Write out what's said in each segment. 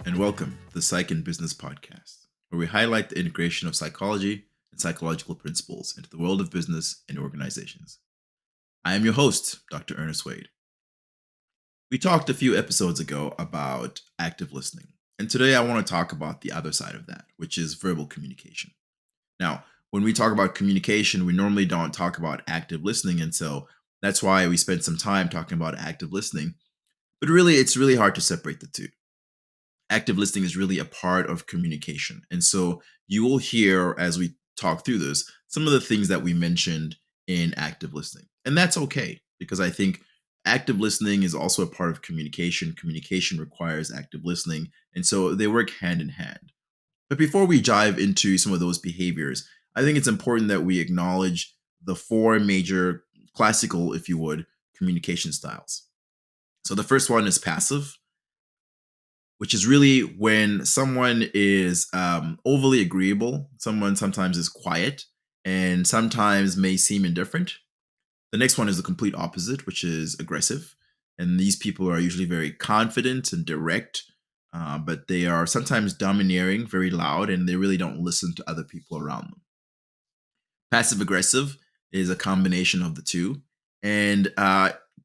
and welcome to the Psych and Business Podcast, where we highlight the integration of psychology and psychological principles into the world of business and organizations. I am your host, Dr. Ernest Wayde. We talked a few episodes ago about active listening, and today I want to talk about the other side of that, which is verbal communication. Now, when we talk about communication, we normally don't talk about active listening, and so that's why we spent some time talking about active listening. But really, it's really hard to separate the two. Active listening is really a part of communication. And so you will hear as we talk through this some of the things that we mentioned in active listening. And that's okay because I think active listening is also a part of communication. Communication requires active listening. And so they work hand in hand. But before we dive into some of those behaviors, I think it's important that we acknowledge the four major classical, if you would, communication styles. So the first one is passive, which is really when someone is overly agreeable, someone sometimes is quiet and sometimes may seem indifferent. The next one is the complete opposite, which is aggressive. And these people are usually very confident and direct, but they are sometimes domineering, very loud, and they really don't listen to other people around them. Passive aggressive is a combination of the two. And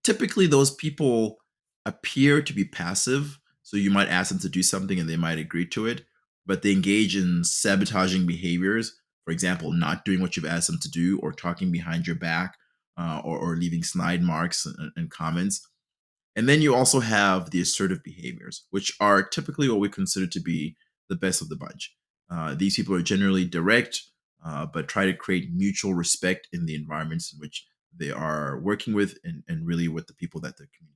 typically, those people appear to be passive. So you might ask them to do something and they might agree to it, but they engage in sabotaging behaviors. For example, not doing what you've asked them to do, or talking behind your back, or leaving snide marks and comments. And then you also have the assertive behaviors, which are typically what we consider to be the best of the bunch. These people are generally direct, but try to create mutual respect in the environments in which they are working with, and really with the people that they're communicating.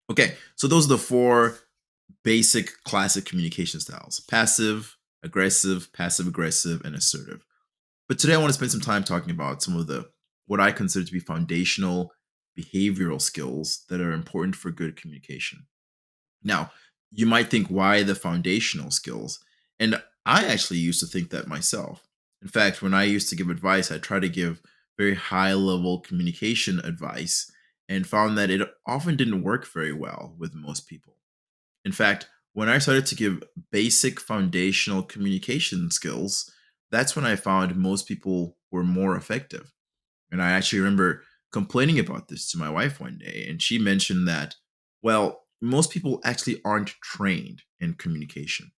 Okay, so those are the four basic classic communication styles: passive aggressive, and assertive. But today I want to spend some time talking about some of the what I consider to be foundational behavioral skills that are important for good communication. Now, you might think, why the foundational skills? And I actually used to think that myself. In fact, when I used to give advice, I try to give very high level communication advice and found that it often didn't work very well with most people. In fact, when I started to give basic foundational communication skills, that's when I found most people were more effective. And I actually remember complaining about this to my wife one day, and she mentioned that, well, most people actually aren't trained in communication.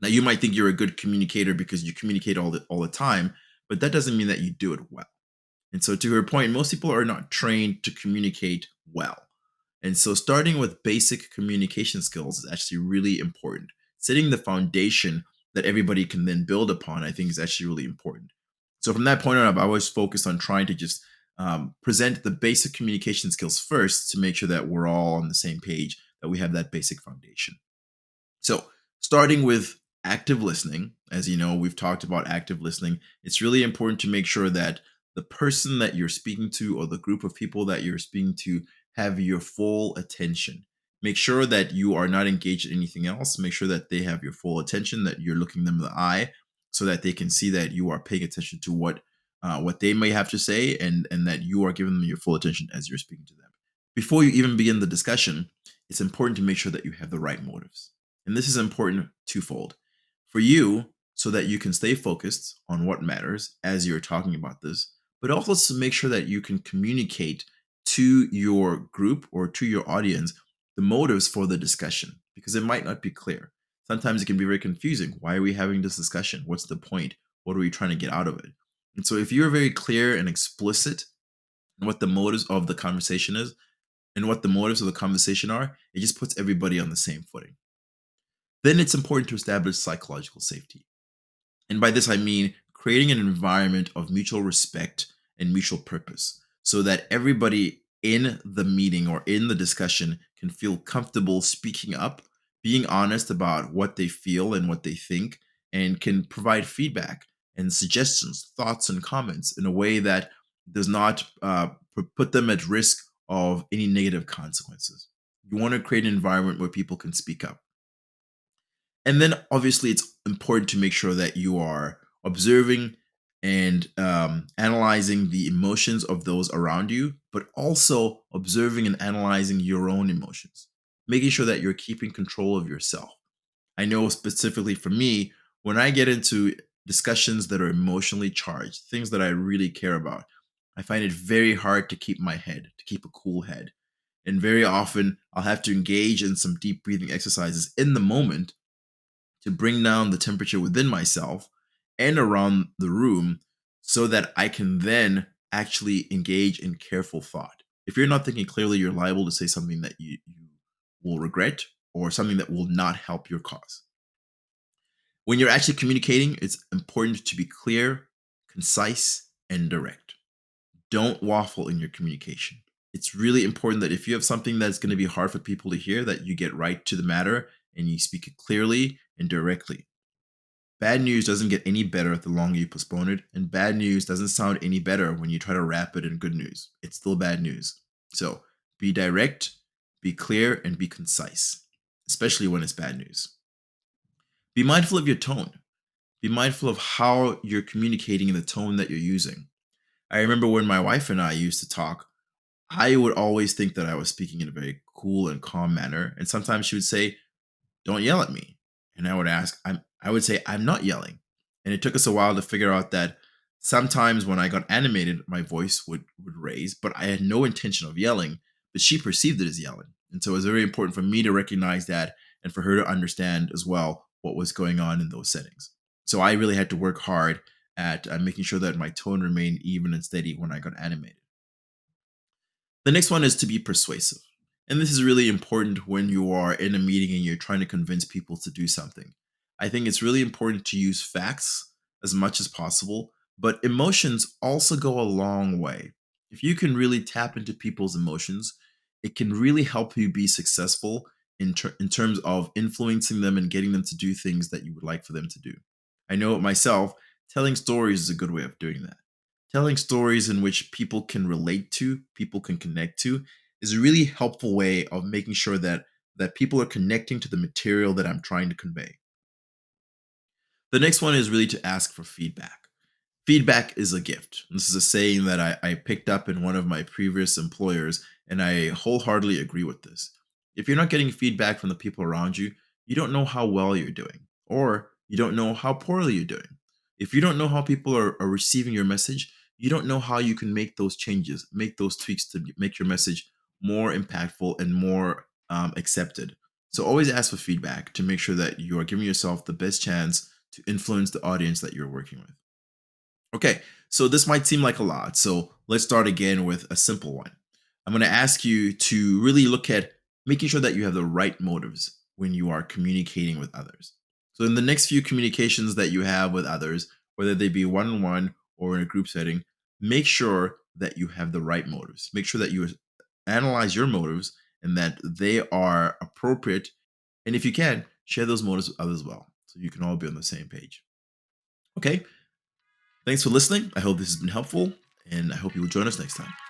Now, you might think you're a good communicator because you communicate all the time, but that doesn't mean that you do it well. And so, to her point, most people are not trained to communicate well. And so, starting with basic communication skills is actually really important. Setting the foundation that everybody can then build upon, I think, is actually really important. So, from that point on, I've always focused on trying to just present the basic communication skills first to make sure that we're all on the same page, that we have that basic foundation. So, starting with active listening, as you know, we've talked about active listening. It's really important to make sure that the person that you're speaking to, or the group of people that you're speaking to, have your full attention. Make sure that you are not engaged in anything else. Make sure that they have your full attention, that you're looking them in the eye, so that they can see that you are paying attention to what they may have to say, and that you are giving them your full attention as you're speaking to them. Before you even begin the discussion, it's important to make sure that you have the right motives. And this is important twofold. For you, so that you can stay focused on what matters as you're talking about this, but also to make sure that you can communicate to your group or to your audience the motives for the discussion, because it might not be clear. Sometimes it can be very confusing. Why are we having this discussion? What's the point? What are we trying to get out of it? And so, if you're very clear and explicit in what the motives of the conversation is, and what the motives of the conversation are, it just puts everybody on the same footing. Then it's important to establish psychological safety. And by this, I mean creating an environment of mutual respect and mutual purpose, so that everybody in the meeting or in the discussion can feel comfortable speaking up, being honest about what they feel and what they think, and can provide feedback and suggestions, thoughts, and comments in a way that does not put them at risk of any negative consequences. You want to create an environment where people can speak up. And then obviously, it's important to make sure that you are observing and analyzing the emotions of those around you, but also observing and analyzing your own emotions. making sure that you're keeping control of yourself. I know specifically for me, when I get into discussions that are emotionally charged, things that I really care about, I find it very hard to keep my head, to keep a cool head. And very often, I'll have to engage in some deep breathing exercises in the moment to bring down the temperature within myself and around the room so that I can then actually engage in careful thought. If you're not thinking clearly, you're liable to say something that you will regret or something that will not help your cause. When you're actually communicating, it's important to be clear, concise, and direct. Don't waffle in your communication. It's really important that if you have something that's going to be hard for people to hear, that you get right to the matter and you speak it clearly and directly. Bad news doesn't get any better the longer you postpone it, and bad news doesn't sound any better when you try to wrap it in good news. It's still bad news. So be direct, be clear, and be concise, especially when it's bad news. Be mindful of your tone. Be mindful of how you're communicating and the tone that you're using. I remember when my wife and I used to talk, I would always think that I was speaking in a very cool and calm manner. And sometimes she would say, "Don't yell at me." And I would say, "I'm not yelling." And it took us a while to figure out that sometimes when I got animated, my voice would raise, but I had no intention of yelling, but she perceived it as yelling. And so it was very important for me to recognize that and for her to understand as well what was going on in those settings. So I really had to work hard at making sure that my tone remained even and steady when I got animated. The next one is to be persuasive. And this is really important when you are in a meeting and you're trying to convince people to do something. I think it's really important to use facts as much as possible, but emotions also go a long way. If you can really tap into people's emotions, it can really help you be successful in terms of influencing them and getting them to do things that you would like for them to do. I know it myself, telling stories is a good way of doing that. Telling stories in which people can relate to, people can connect to, is a really helpful way of making sure that people are connecting to the material that I'm trying to convey. The next one is really to ask for feedback. Feedback is a gift. This is a saying that I picked up in one of my previous employers, and I wholeheartedly agree with this. If you're not getting feedback from the people around you, you don't know how well you're doing, or you don't know how poorly you're doing. If you don't know how people are receiving your message, you don't know how you can make those changes, make those tweaks to make your message more impactful and more accepted. So always ask for feedback to make sure that you are giving yourself the best chance to influence the audience that you're working with. Okay, so this might seem like a lot. So let's start again with a simple one. I'm going to ask you to really look at making sure that you have the right motives when you are communicating with others. So, in the next few communications that you have with others, whether they be one on one or in a group setting, make sure that you have the right motives. Make sure that you analyze your motives and that they are appropriate. And if you can, share those motives with others as well. So you can all be on the same page. Okay, thanks for listening. I hope this has been helpful, and I hope you will join us next time.